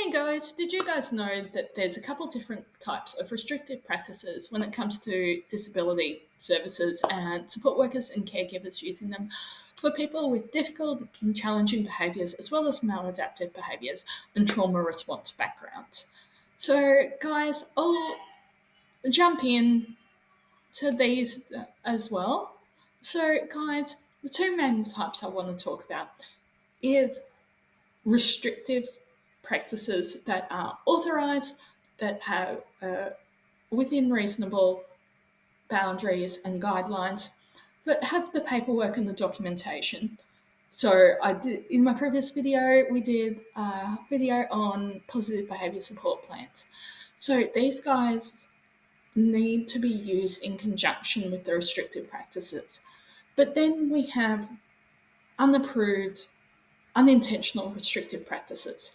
Hey guys, did you guys know that there's a couple different types of restrictive practices when it comes to disability services and support workers and caregivers using them for people with difficult and challenging behaviours as well as maladaptive behaviours and trauma response backgrounds? So, guys, I'll jump in to these as well. So, guys, the two main types I want to talk about is restrictive practices that are authorised, that have within reasonable boundaries and guidelines, that have the paperwork and the documentation. So I did in my previous video, we did a video on positive behaviour support plans. So these guys need to be used in conjunction with the restrictive practices. But then we have unapproved, unintentional restrictive practices.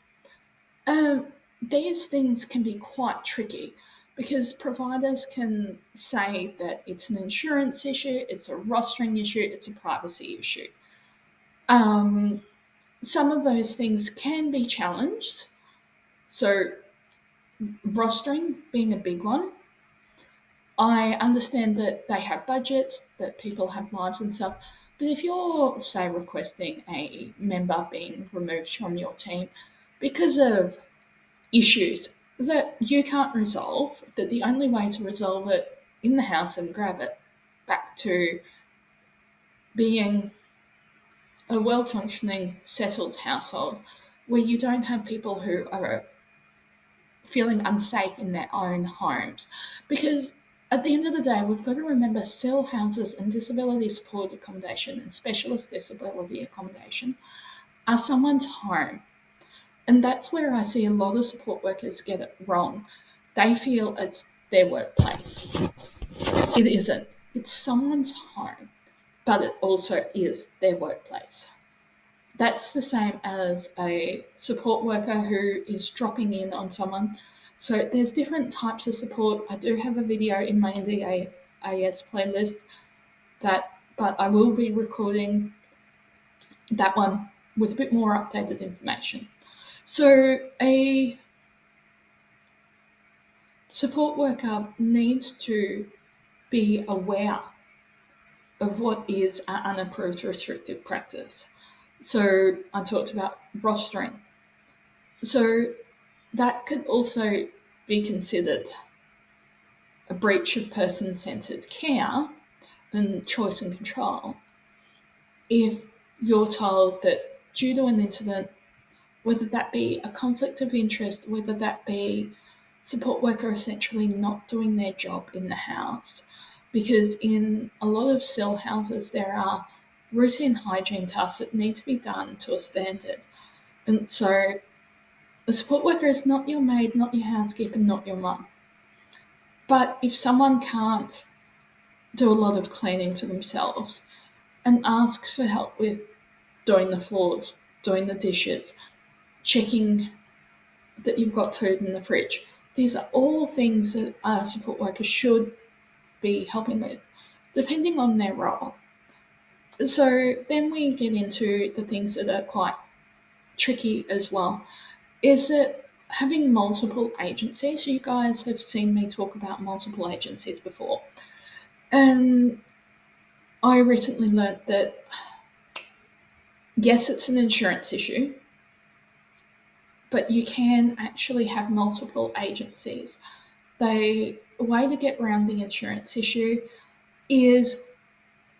These things can be quite tricky because providers can say that it's an insurance issue, it's a rostering issue, it's a privacy issue. Some of those things can be challenged. So, rostering being a big one. I understand that they have budgets, that people have lives and stuff, but if you're, say, requesting a member being removed from your team because of issues that you can't resolve, that the only way to resolve it in the house and grab it back to being a well functioning, settled household where you don't have people who are feeling unsafe in their own homes. Because at the end of the day, we've got to remember cell houses and disability support accommodation and specialist disability accommodation are someone's home. And that's where I see a lot of support workers get it wrong. They feel it's their workplace. It isn't. It's someone's home, but it also is their workplace. That's the same as a support worker who is dropping in on someone. So there's different types of support. I do have a video in my NDAS playlist but I will be recording that one with a bit more updated information. So a support worker needs to be aware of what is an unapproved restrictive practice. So I talked about rostering. So that could also be considered a breach of person-centred care and choice and control if you're told that due to an incident, whether that be a conflict of interest, whether that be support worker essentially not doing their job in the house, because in a lot of cell houses there are routine hygiene tasks that need to be done to a standard. And so the support worker is not your maid, not your housekeeper, not your mum. But if someone can't do a lot of cleaning for themselves and ask for help with doing the floors, doing the dishes, checking that you've got food in the fridge, these are all things that a support worker should be helping with, depending on their role. So then we get into the things that are quite tricky as well. Is that having multiple agencies? You guys have seen me talk about multiple agencies before. And I recently learnt that, yes, it's an insurance issue, but you can actually have multiple agencies. The way to get around the insurance issue is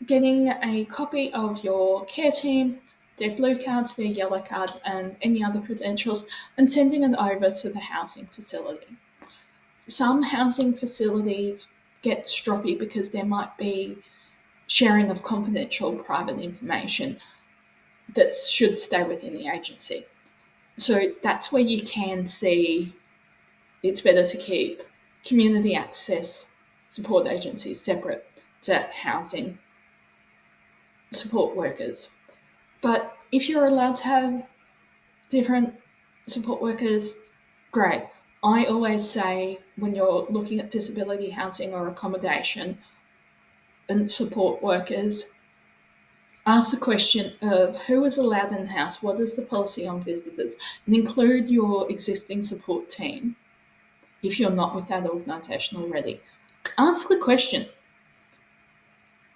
getting a copy of your care team, their blue cards, their yellow cards, and any other credentials, and sending it over to the housing facility. Some housing facilities get stroppy because there might be sharing of confidential private information that should stay within the agency. So that's where you can see it's better to keep community access support agencies separate to housing support workers. But if you're allowed to have different support workers, great. I always say when you're looking at disability housing or accommodation and support workers, Ask the question of who is allowed in the house, what is the policy on visitors, and include your existing support team if you're not with that organisation already. Ask the question.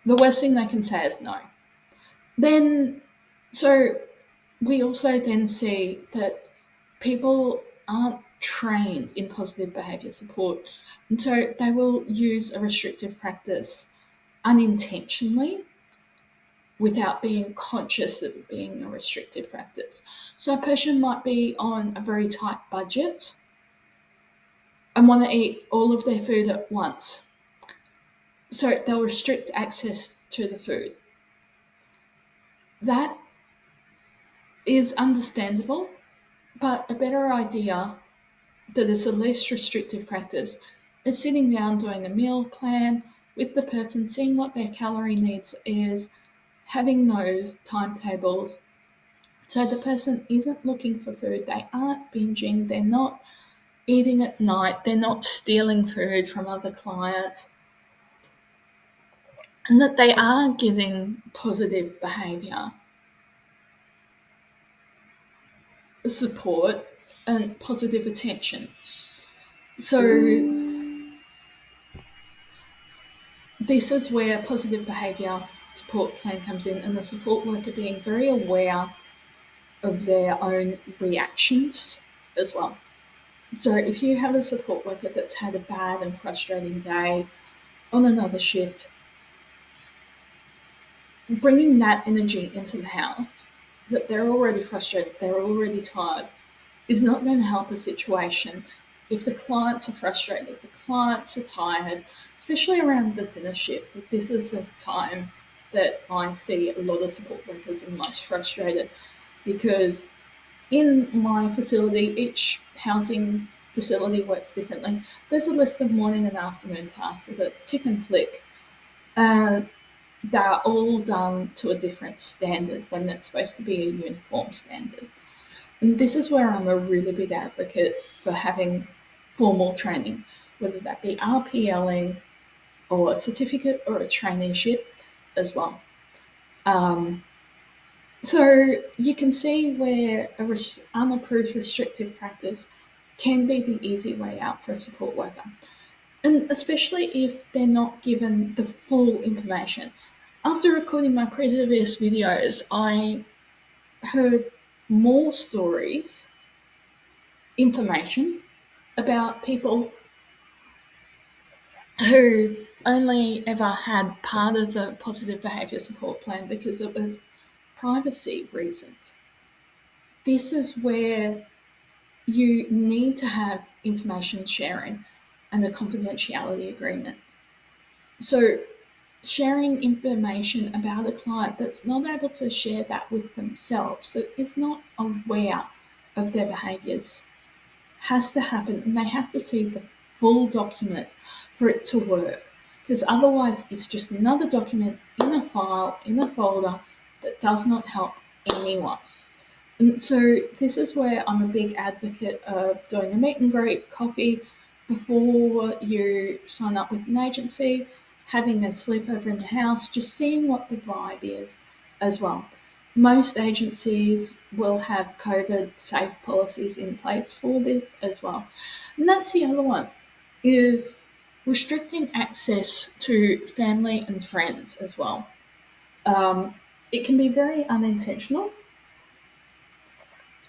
The worst thing they can say is no. Then, so we also then see that people aren't trained in positive behaviour support, and so they will use a restrictive practice unintentionally without being conscious of it being a restrictive practice. So a person might be on a very tight budget and want to eat all of their food at once. So they'll restrict access to the food. That is understandable, but a better idea that is a less restrictive practice is sitting down doing a meal plan with the person, seeing what their calorie needs is, having those timetables. So the person isn't looking for food, they aren't binging, they're not eating at night, they're not stealing food from other clients, and that they are giving positive behaviour support and positive attention. So this is where positive behaviour support plan comes in, and the support worker being very aware of their own reactions as well. So if you have a support worker that's had a bad and frustrating day on another shift, bringing that energy into the house, that they're already frustrated, they're already tired, is not going to help a situation. If the clients are frustrated, if the clients are tired, especially around the dinner shift, this is a time that I see a lot of support workers are most frustrated, because in my facility, each housing facility works differently. There's a list of morning and afternoon tasks that tick and flick. They're all done to a different standard when it's supposed to be a uniform standard. And this is where I'm a really big advocate for having formal training, whether that be RPLing or a certificate or a traineeship as well. So you can see where unapproved restrictive practice can be the easy way out for a support worker. And especially if they're not given the full information. After recording my previous videos, I heard more stories, information about people who only ever had part of the positive behaviour support plan because it was privacy reasons. This is where you need to have information sharing and a confidentiality agreement. So sharing information about a client that's not able to share that with themselves, that is not aware of their behaviours, has to happen, and they have to see the full document for it to work, because otherwise it's just another document in a file, in a folder, that does not help anyone. And so this is where I'm a big advocate of doing a meet and greet coffee before you sign up with an agency, having a sleepover in the house, just seeing what the vibe is as well. Most agencies will have COVID safe policies in place for this as well. And that's the other one, is restricting access to family and friends as well. It can be very unintentional,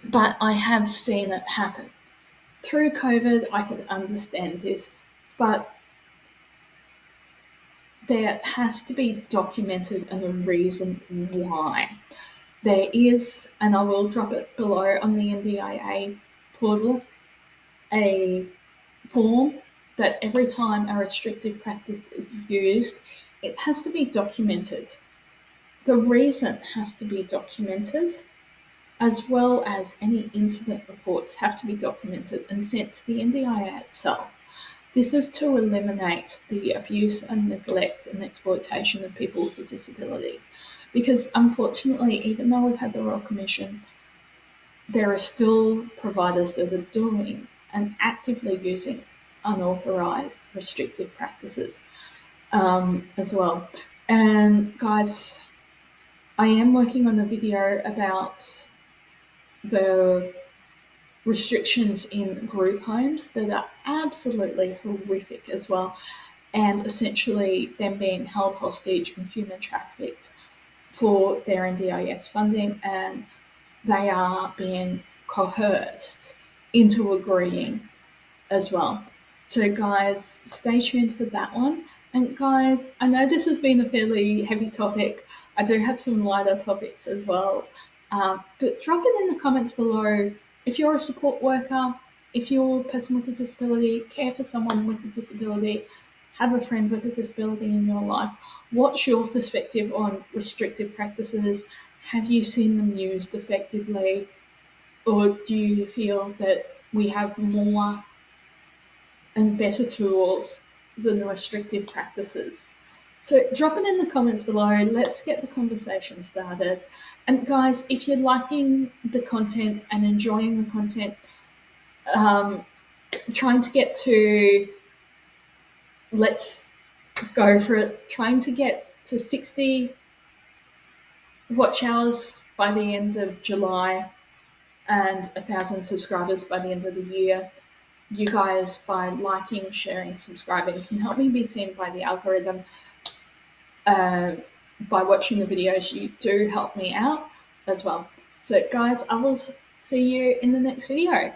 but I have seen it happen. Through COVID, I can understand this, but there has to be documented and a reason why. There is, and I will drop it below on the NDIA portal, a form that every time a restrictive practice is used, it has to be documented. The reason has to be documented, as well as any incident reports have to be documented and sent to the NDIA itself. This is to eliminate the abuse and neglect and exploitation of people with a disability. Because unfortunately, even though we've had the Royal Commission, there are still providers that are doing and actively using unauthorised restrictive practices as well. And guys, I am working on a video about the restrictions in group homes that are absolutely horrific as well, and essentially them being held hostage and human trafficked for their NDIS funding, and they are being coerced into agreeing as well. So, guys, stay tuned for that one. And, guys, I know this has been a fairly heavy topic. I do have some lighter topics as well. But drop it in the comments below if you're a support worker, if you're a person with a disability, care for someone with a disability, have a friend with a disability in your life. What's your perspective on restrictive practices? Have you seen them used effectively? Or do you feel that we have more and better tools than restrictive practices? So drop it in the comments below. Let's get the conversation started. And guys, if you're liking the content and enjoying the content, trying to get to, let's go for it, trying to get to 60 watch hours by the end of July and 1,000 subscribers by the end of the year. You guys, by liking, sharing, subscribing, you can help me be seen by the algorithm. By watching the videos, you do help me out as well. So guys, I will see you in the next video.